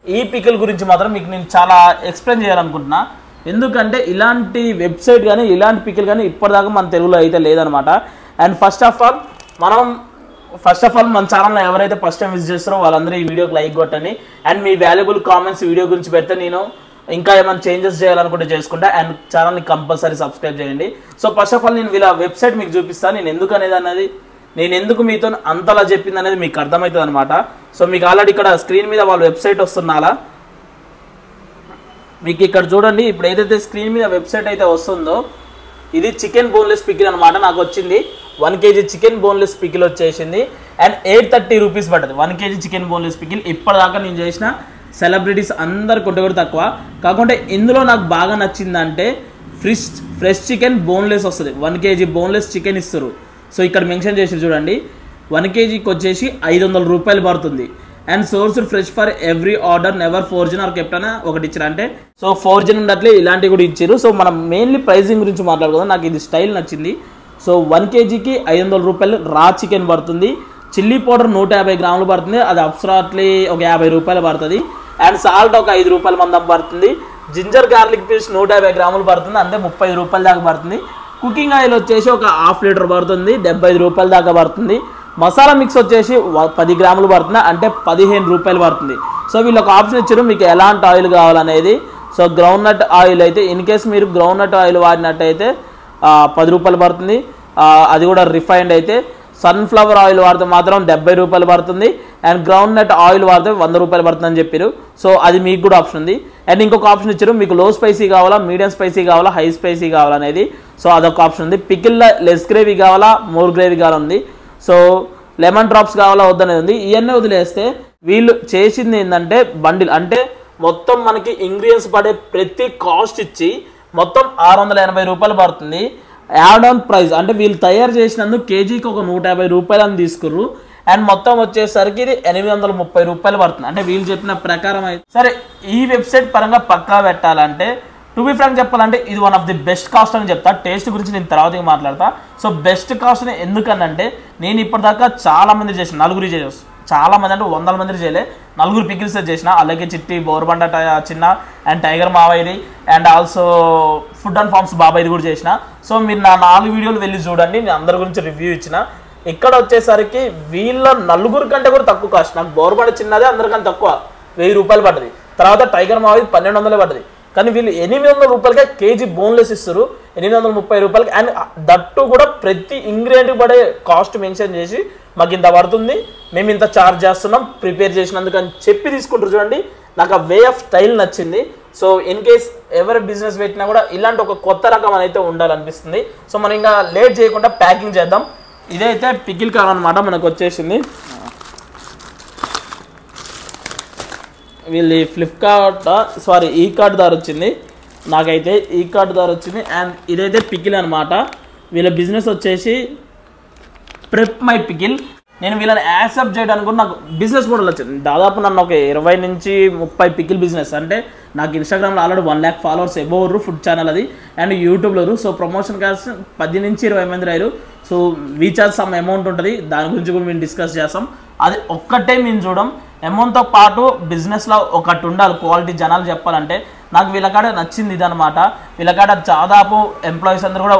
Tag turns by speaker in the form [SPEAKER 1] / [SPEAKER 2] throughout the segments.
[SPEAKER 1] ఈ పికిల్ గురించి మాత్రం మీకు నేను చాలా ఎక్స్ప్లెయిన్ చేయాలనుకుంటున్నా. ఎందుకంటే ఇలాంటి వెబ్సైట్ కానీ ఇలాంటి పికిల్ కానీ ఇప్పటిదాకా మన తెలుగులో అయితే లేదనమాట. అండ్ ఫస్ట్ ఆఫ్ ఆల్ మన ఛానల్లో ఎవరైతే ఫస్ట్ టైం విజిట్ చేస్తారో వాళ్ళందరూ ఈ వీడియోకి లైక్ కొట్టండి. And me valuable comments video గురించి పెడితే నేను ఇంకా ఏమైనా చేంజెస్ చేయాలనుకుంటే చేసుకుంటా. అండ్ ఛానల్ని కంపల్సరీ సబ్స్క్రైబ్ చేయండి. సో ఫస్ట్ ఆఫ్ ఆల్ నేను వీళ్ళ వెబ్సైట్ మీకు చూపిస్తాను. నేను ఎందుకు మీతో అంతలా చెప్పింది అనేది మీకు అర్థమవుతుంది అనమాట. సో మీకు ఆల్రెడీ ఇక్కడ స్క్రీన్ మీద వాళ్ళ వెబ్సైట్ వస్తున్నా మీకు ఇక్కడ చూడండి. ఇప్పుడు ఏదైతే స్క్రీన్ మీద వెబ్సైట్ అయితే వస్తుందో ఇది చికెన్ బోన్లెస్ పికిల్ అనమాట. నాకు వచ్చింది 1 kg చికెన్ బోన్లెస్ పికిల్ వచ్చేసింది. అండ్ 830 రూపీస్ పడుతుంది 1 kg చికెన్ బోన్లెస్ పికిల్. ఇప్పటిదాకా నేను చేసిన సెలబ్రిటీస్ అందరు కొంటే కూడా తక్కువ. కాకుంటే ఇందులో నాకు బాగా నచ్చిందంటే ఫ్రెష్ చికెన్ బోన్లెస్ వస్తుంది. 1 kg బోన్లెస్ చికెన్ ఇస్తారు. సో ఇక్కడ మెన్షన్ చేసి చూడండి 1 kgకి వచ్చేసి 500 రూపాయలు పడుతుంది. And sourced fresh for every order never frozen or captain ఒకటి ఇచ్చారు. అంటే సో ఫోర్జిన్ ఉండట్లే ఇలాంటివి కూడా ఇచ్చారు. సో మనం మెయిన్లీ ప్రైసింగ్ గురించి మాట్లాడుకుందాం. నాకు ఇది స్టైల్ నచ్చింది. సో 1 kgకి 500 రూపాయలు రా చికెన్ పడుతుంది. చిల్లీ పౌడర్ 150 గ్రాములు పడుతుంది. అది అప్సరాట్లీ ఒక 50 రూపాయలు పడుతుంది. అండ్ సాల్ట్ ఒక 5 రూపాయల మందం పడుతుంది. జింజర్ గార్లిక్ పేస్ట్ 150 గ్రాములు పడుతుంది. అంటే 30 రూపాయల దాకా పడుతుంది. కుకింగ్ ఆయిల్ వచ్చేసి ఒక 1/2 లీటర్ పడుతుంది. 75 రూపాయల దాకా పడుతుంది. మసాలా మిక్స్ వచ్చేసి 10 గ్రాములు పడుతుంది. అంటే 15 రూపాయలు పడుతుంది. సో వీళ్ళు ఒక ఆప్షన్ ఇచ్చారు మీకు ఎలాంటి ఆయిల్ కావాలనేది. సో గ్రౌండ్ నట్ ఆయిల్ అయితే ఇన్ కేస్ మీరు గ్రౌండ్ నట్ ఆయిల్ వాడినట్టయితే 10 రూపాయలు పడుతుంది. అది కూడా రిఫైన్డ్ అయితే. సన్ఫ్లవర్ ఆయిల్ వాడితే మాత్రం 70 రూపాయలు పడుతుంది. అండ్ గ్రౌండ్ నట్ ఆయిల్ వాడితే 100 రూపాయలు పడుతుందని చెప్పారు. సో అది మీకు కూడా ఆప్షన్ ఉంది. అండ్ ఇంకొక ఆప్షన్ ఇచ్చారు మీకు లో స్పైసీ కావాలా, మీడియం స్పైసీ కావాలా, హై స్పైసీ కావాలనేది. సో అదొక ఆప్షన్ ఉంది. పికిల్లో లెస్ గ్రేవీ కావాలా, మోర్ గ్రేవీ కావాలంది. సో లెమన్ డ్రాప్స్ కావాలా వద్దనేది ఉంది. ఇవన్నీ వదిలేస్తే వీళ్ళు చేసింది ఏంటంటే బండిల్ అంటే మొత్తం మనకి ఇంగ్రీడియంట్స్ పడే ప్రతి కాస్ట్ ఇచ్చి మొత్తం 680 రూపాయలు పడుతుంది. యాడ్ ఆన్ ప్రైస్ అంటే వీళ్ళు తయారు చేసినందుకు కేజీకి ఒక 150 రూపాయలు అని తీసుకుర్రు. అండ్ మొత్తం వచ్చేసరికి ఇది 830 రూపాయలు పడుతుంది. అంటే వీళ్ళు చెప్పిన ప్రకారం అయితే సరే ఈ వెబ్సైట్ పరంగా పక్కా పెట్టాలంటే టు బి ఫ్రాంక్ చెప్పాలంటే ఇది one of the best cost అని చెప్తా. టేస్ట్ గురించి నేను తర్వాత మాట్లాడతా. సో బెస్ట్ కాస్ట్ ఎందుకనంటే నేను ఇప్పటిదాకా చాలా మంది చేసిన 4 చేసి చాలా మంది అంటే 100 మంది చేయలే 4 పికిల్స్ చేసిన. అలాగే చిట్టి బోర్బండ చిన్న అండ్ టైగర్ మావైది and also food and farms బాబాయ్ది కూడా చేసిన. సో మీరు నా 4 వీడియోలు వెళ్ళి చూడండి. నేను అందరి గురించి రివ్యూ ఇచ్చిన. ఇక్కడ వచ్చేసరికి వీళ్ళ 4 కంటే కూడా తక్కువ కాస్ట్. నాకు బోర్బండ చిన్నదే అందరికంటే తక్కువ 1000 రూపాయలు పడ్డది. తర్వాత టైగర్ మావైది 1200 పడ్డది. కానీ వీళ్ళు 800 రూపాయలకే కేజీ బోన్లెస్ ఇస్తారు. 830 రూపాయలకి. అండ్ దట్టు కూడా ప్రతి ఇంగ్రీడియంట్ పడే కాస్ట్ మెన్షన్ చేసి మాకు ఇంత పడుతుంది, మేము ఇంత ఛార్జ్ చేస్తున్నాం ప్రిపేర్ చేసినందుకు అని చెప్పి తీసుకుంటారు. చూడండి నాకు ఆ వే ఆఫ్ స్టైల్ నచ్చింది. సో ఇన్ కేస్ ఎవరి బిజినెస్ పెట్టినా కూడా ఇలాంటి ఒక కొత్త రకం అయితే ఉండాలనిపిస్తుంది. సో మనం ఇంకా లేట్ చేయకుండా ప్యాకింగ్ చేద్దాం. ఇదైతే పికిల్ కావాలన్నమాట మనకు వచ్చేసింది. వీళ్ళు ఫ్లిప్కార్ట్ ఈ కార్డ్ ద్వారా వచ్చింది. నాకైతే ఈ కార్డ్ ద్వారా వచ్చింది. అండ్ ఇదైతే పికిల్ అనమాట. వీళ్ళ బిజినెస్ వచ్చేసి ప్రెప్ మై పికిల్. నేను వీళ్ళని యాక్సెప్ట్ చేయడానికి కూడా నాకు బిజినెస్ మోడల్ వచ్చింది. దాదాపు నన్ను ఒక 20 నుంచి 30 పికిల్ బిజినెస్ అంటే నాకు ఇన్స్టాగ్రామ్లో ఆల్రెడీ 1 lakh ఫాలోవర్స్ ఎబోవరు ఫుడ్ ఛానల్ అది. అండ్ యూట్యూబ్లో సో ప్రమోషన్ కాస్ట్ 10 నుంచి 20 మంది రాయరు. సో రీఛార్జ్ సమ్ అమౌంట్ ఉంటుంది. దాని గురించి కూడా మేము డిస్కస్ చేస్తాం. అది ఒక్కటే మేము చూడం. అమౌంట్తో పాటు బిజినెస్లో ఒకటి ఉండాలి క్వాలిటీ. జనాలు చెప్పాలంటే నాకు వీళ్ళకాడ నచ్చింది ఇదనమాట. వీళ్ళకాడ దాదాపు ఎంప్లాయీస్ అందరూ కూడా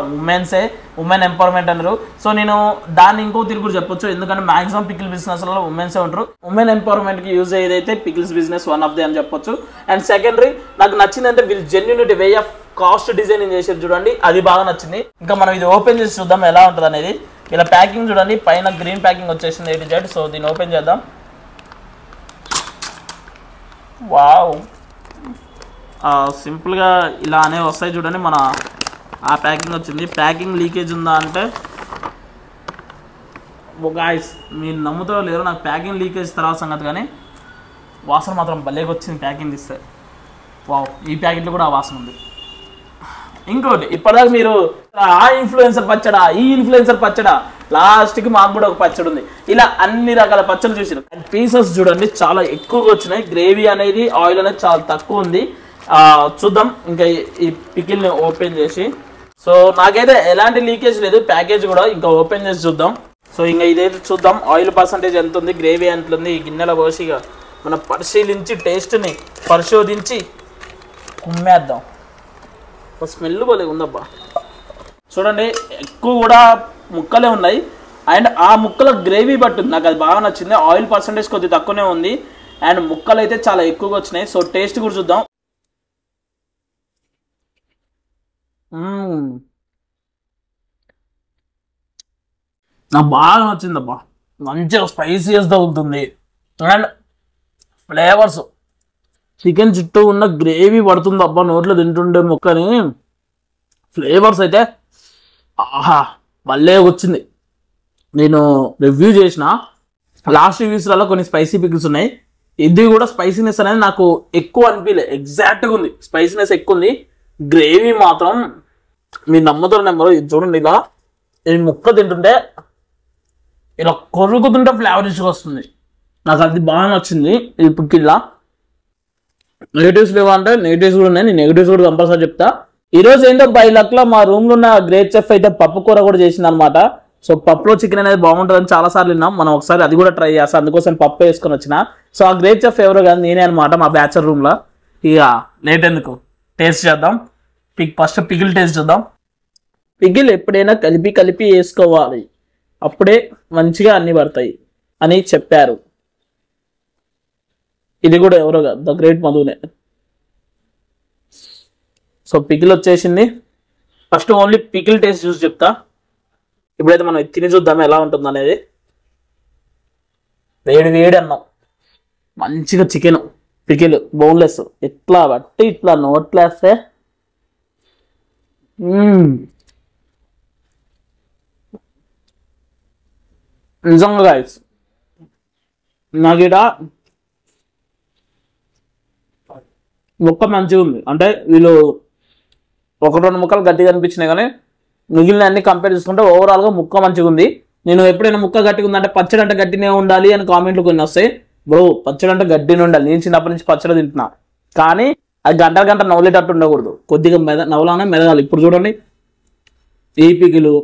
[SPEAKER 1] ఉమెన్ ఎంపవర్మెంట్ అన్నారు. సో నేను దాన్ని ఇంకో తిరిగి కూడా చెప్పొచ్చు. ఎందుకంటే మాక్సిమం పికిల్ బిజినెస్లలో ఉమెన్సే ఉంటారు. ఉమెన్ ఎంపవర్మెంట్కి యూజ్ అయ్యేదైతే pickles business one of the అని చెప్పొచ్చు. అండ్ సెకండరీ నాకు నచ్చింది అంటే వీళ్ళు genuinity way of cost designing చేసేది చూడండి, అది బాగా నచ్చింది. ఇంకా మనం ఇది ఓపెన్ చేసి చూద్దాం ఎలా ఉంటుంది అనేది. ఇలా ప్యాకింగ్ చూడండి, పైన గ్రీన్ ప్యాకింగ్ వచ్చేసింది A to Z. సో దీన్ని ఓపెన్ చేద్దాం. వావ్, సింపుల్గా ఇలానే వస్తాయి చూడండి. మన ఆ ప్యాకింగ్ వచ్చింది. ప్యాకింగ్ లీకేజ్ ఉందా అంటే గాయ్స్ మీరు నమ్ముతారో లేరో, నాకు ప్యాకింగ్ లీకేజ్ తర్వాత సంగతి కానీ వాసన మాత్రం భలేగా వచ్చింది ప్యాకింగ్ తీస్తే. వావ్, ఈ ప్యాకెట్లో కూడా ఆ వాసన ఉంది. ఇంకోటి ఇప్పటిదాకా మీరు ఆ ఇన్ఫ్లుయెన్సర్ పచ్చడా ఈ ఇన్ఫ్లుయెన్సర్ పచ్చడా, లాస్ట్కి మాకు కూడా ఒక పచ్చడి ఉంది. ఇలా అన్ని రకాల పచ్చళ్ళు చూసారు. అండ్ పీసెస్ చూడండి చాలా ఎక్కువగా వచ్చినాయి. గ్రేవీ అనేది ఆయిల్ అనేది చాలా తక్కువ ఉంది. చూద్దాం ఇంకా ఈ పికిల్ని ఓపెన్ చేసి. సో నాకైతే ఎలాంటి లీకేజ్ లేదు. ప్యాకేజ్ కూడా ఇంకా ఓపెన్ చేసి చూద్దాం. సో ఇంకా ఇదైతే చూద్దాం ఆయిల్ పర్సంటేజ్ ఎంత ఉంది, గ్రేవీ ఎంత ఉంది. ఈ గిన్నెలో పోసి మనం పరిశీలించి టేస్ట్ని పరిశోధించి కుమ్మేద్దాం. స్మెల్ భలే ఉందబ్బా. చూడండి ఎక్కువ కూడా ముక్కలే ఉన్నాయి అండ్ ఆ ముక్కల గ్రేవీ పట్టుంది, నాకు అది బాగా నచ్చింది. ఆయిల్ పర్సంటేజ్ కొద్దిగా తక్కువనే ఉంది అండ్ ముక్కలు అయితే చాలా ఎక్కువగా వచ్చినాయి. సో టేస్ట్ కూడా చూద్దాం. నాకు బాగా నచ్చిందబ్బా, మంచిగా స్పైసీస్ తగులుతుంది అండ్ ఫ్లేవర్స్ చికెన్ చుట్టూ ఉన్న గ్రేవీ పడుతుంది అబ్బా నోట్లో తింటుండే ముక్కని. ఫ్లేవర్స్ అయితే ఆహా భలే వచ్చింది. నేను రివ్యూ చేసిన లాస్ట్ రివ్యూస్లలో కొన్ని స్పైసీ పికిల్స్ ఉన్నాయి, ఇది కూడా స్పైసీనెస్ అనేది నాకు ఎక్కువ అనిపించలే, ఎగ్జాక్ట్గా ఉంది, స్పైసీనెస్ ఎక్కువ ఉంది. గ్రేవీ మాత్రం మీరు నమ్మతారు నెంబరు. ఇది చూడండి, ఇలా ఈ ముక్క తింటుంటే ఇలా కొరుకుతుంటే ఫ్లేవర్ ఇష్యూ వస్తుంది, నాకు అది బాగా నచ్చింది. ఈ పికిల్లా నెగిటివ్స్ లేవా అంటే నెగిటివ్స్ కూడా ఉన్నాయి, నేను నెగిటివ్స్ కూడా కంపల్సరీ చెప్తా. ఈరోజు ఏంటో 5 లక్షల మా రూమ్లో ఉన్న గ్రేట్ చెఫ్ అయితే పప్పు కూర కూడా చేసింది అనమాట. సో పప్పులో చికెన్ అనేది బాగుంటుందని చాలా సార్లు విన్నాం, మనం ఒకసారి అది కూడా ట్రై చేస్తాం, అందుకోసం పప్పు వేసుకొని వచ్చిన. సో ఆ గ్రేట్ చెఫ్ ఎవరో కానీ నేనే అనమాట, మా బ్యాచలర్ రూమ్లో. ఇక లేట్ ఎందుకు, టేస్ట్ చేద్దాం. ఫస్ట్ పికిల్ టేస్ట్ చేద్దాం. పికిల్ ఎప్పుడైనా కలిపి వేసుకోవాలి, అప్పుడే మంచిగా అన్ని పడతాయి అని చెప్పారు. ఇది కూడా ఎవరో కాదు, ద గ్రేట్ మధునే. సో పికిల్ వచ్చేసింది. ఫస్ట్ ఓన్లీ పికిల్ టేస్ట్ చూసి చెప్తా. ఇప్పుడైతే మనం తిని చూద్దాం ఎలా ఉంటుంది అనేది. వేడి అన్నం, మంచిగా చికెన్ పికిల్ బోన్లెస్ ఇట్లా బట్టి ఇట్లా నోట్లేస్తే నిజంగా గైస్ నాకు ఇక్కడ ముక్క మంచిగా ఉంది. అంటే వీళ్ళు 1-2 ముక్కలు గట్టిగా అనిపించినాయి కానీ మిగిలిన అన్ని కంపేర్ చేసుకుంటే ఓవరాల్గా ముక్క మంచిగా ఉంది. నేను ఎప్పుడైనా ముక్క గట్టిగా ఉందంటే పచ్చడి అంటే గట్టినే ఉండాలి అని కామెంట్లు కొన్ని వస్తాయి. బ్రో పచ్చడి అంటే గట్టినే ఉండాలి, నేను చిన్నప్పటి నుంచి పచ్చడి తింటున్నా, కానీ అది గంట నవ్వులేటట్టు ఉండకూడదు, కొద్దిగా నవ్వులానే మెదగాలి. ఇప్పుడు చూడండి ఈ పికిలు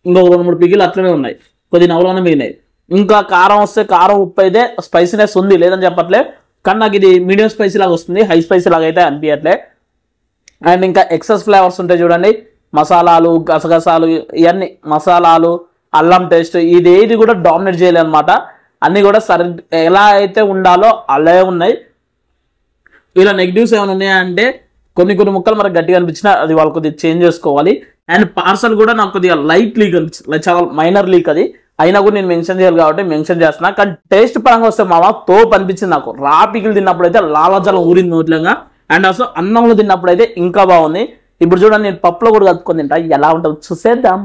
[SPEAKER 1] ఇంకొక 2-3 పికిలు అట్లనే ఉన్నాయి, కొద్ది నవ్వులానే మిగిలినాయి. ఇంకా కారం వస్తే కారం ఉప్పు అయితే స్పైసీనెస్ ఉంది లేదని చెప్పట్లే, కానీ నాకు ఇది మీడియం స్పైసీ లాగా వస్తుంది, హై స్పైసీ లాగా అయితే అనిపించట్లే. అండ్ ఇంకా ఎక్సెస్ ఫ్లేవర్స్ ఉంటాయి చూడండి, మసాలాలు గసగసాలు ఇవన్నీ మసాలాలు అల్లం టేస్ట్ ఇది కూడా డామినేట్ చేయలేదు అనమాట. అన్నీ కూడా ఎలా అయితే ఉండాలో అలాగే ఉన్నాయి. ఇలా నెగిటివ్స్ ఏమైనా ఉన్నాయంటే కొన్ని ముక్కలు మనకు గట్టిగా అనిపించినా అది వాళ్ళు కొద్దిగా చేంజ్ చేసుకోవాలి. అండ్ పార్సల్ కూడా నాకు కొద్దిగా లైట్ లీక్ అనిపించింది, చాలా మైనర్ లీక్ అది, అయినా కూడా నేను మెన్షన్ చేయాలి కాబట్టి మెన్షన్ చేస్తున్నా. కానీ టేస్ట్ పరంగా వస్తే మామ తోపు అనిపించింది నాకు. రా పికిల్ తిన్నప్పుడు అయితే లాలజలం ఊరింది నోట్లంగా, అండ్ అసలు అన్నంలో తిన్నప్పుడు అయితే ఇంకా బాగుంది. ఇప్పుడు చూడండి నేను పప్పులో కూడా కలుపుకొని తింటా, ఎలా ఉంటుంది చూసేద్దాం.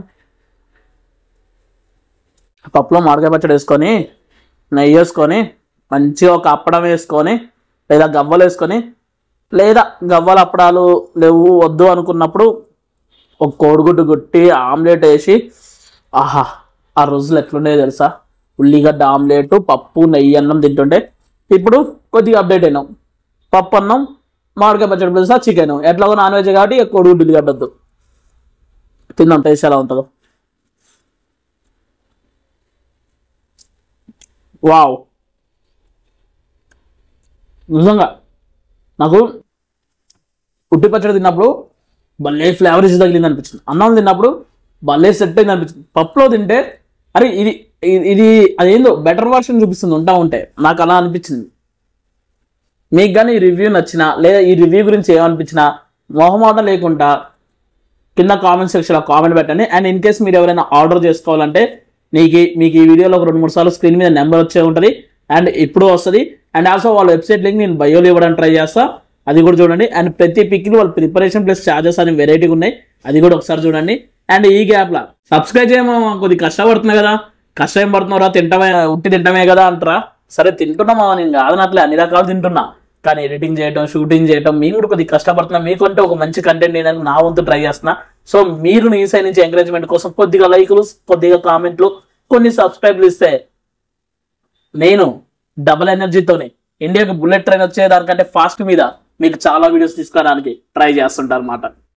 [SPEAKER 1] పప్పులో మామిడికాయ పచ్చడి వేసుకొని నెయ్యి వేసుకొని మంచిగా ఒక అప్పడం వేసుకొని లేదా గవ్వలు వేసుకొని, లేదా గవ్వల అప్పడాలు లేవు వద్దు అనుకున్నప్పుడు ఒక కోడిగుడ్డు గుట్టి ఆమ్లెట్ వేసి ఆహా ఆ రోజులు ఎట్లుండే తెలుసా, ఉల్లిగడ్డ ఆమ్లెట్ పప్పు నెయ్యి అన్నం తింటుంటే. ఇప్పుడు కొద్దిగా అప్డేట్ అయినాం, పప్పు అన్నం మామిడికాయ పచ్చడి ప్లస్ చికెన్, ఎట్లాగో నాన్ వెజ్ కాబట్టి కోడిగుడ్డు ఉల్లిగడ్డ వద్దు, తిందాం టేస్ట్ ఎలా ఉంటుందో. వావ్ నిజంగా నాకు ఉట్టి పచ్చడి తిన్నప్పుడు భలే ఫ్లేవర్ ఇచ్చి తగిలింది అనిపించింది, అన్నం తిన్నప్పుడు భలే సెట్ అయింది అనిపించింది. పప్పులో తింటే అరే ఇది అదేందో బెటర్ వర్షన్ చూపిస్తుంది ఉంటే నాకు అలా అనిపించింది. మీకు కానీ ఈ రివ్యూ నచ్చినా లేదా ఈ రివ్యూ గురించి ఏమనిపించినా మొహమాటం లేకుండా కింద కామెంట్ సెక్షన్లో కామెంట్ పెట్టండి. అండ్ ఇన్ కేస్ మీరు ఎవరైనా ఆర్డర్ చేసుకోవాలంటే మీకు ఈ వీడియోలో ఒక 2-3 సార్లు స్క్రీన్ మీద నెంబర్ వచ్చే ఉంటుంది అండ్ ఇప్పుడు వస్తుంది. అండ్ ఆల్సో వాళ్ళ వెబ్సైట్ లింక్ నేను బయోలో ఇవ్వడానికి ట్రై చేస్తా, అది కూడా చూడండి. అండ్ ప్రతి పిక్లు వాళ్ళ ప్రిపరేషన్ ప్లస్ ఛార్జెస్ అని వెరైటీగా ఉన్నాయి, అది కూడా ఒకసారి చూడండి. అండ్ ఈ గ్యాప్లా సబ్స్క్రైబ్ చేయమో కొద్దిగా కష్టపడుతున్నాయి కదా, కష్టం పడుతున్నారా ఉట్టి తింటమే కదా అంటారా, సరే తింటున్నామా, నేను కాదనట్లే అన్ని రకాలు తింటున్నా, కానీ ఎడిటింగ్ చేయడం షూటింగ్ చేయడం మేము కూడా కొద్దిగా కష్టపడుతున్నాం, మీకంటే ఒక మంచి కంటెంట్ నేను నా వంతు ట్రై చేస్తున్నా. సో మీరు నీ సైడ్ నుంచి ఎంకరేజ్మెంట్ కోసం కొద్దిగా లైకులు కొద్దిగా కామెంట్లు కొన్ని సబ్స్క్రైబ్లు ఇస్తే నేను డబుల్ ఎనర్జీతోనే ఇండియాకి బుల్లెట్ ట్రైన్ వచ్చే దానికంటే ఫాస్ట్ మీద మీకు చాలా వీడియోస్ తీసుకోవడానికి ట్రై చేస్తుంటారు అన్నమాట.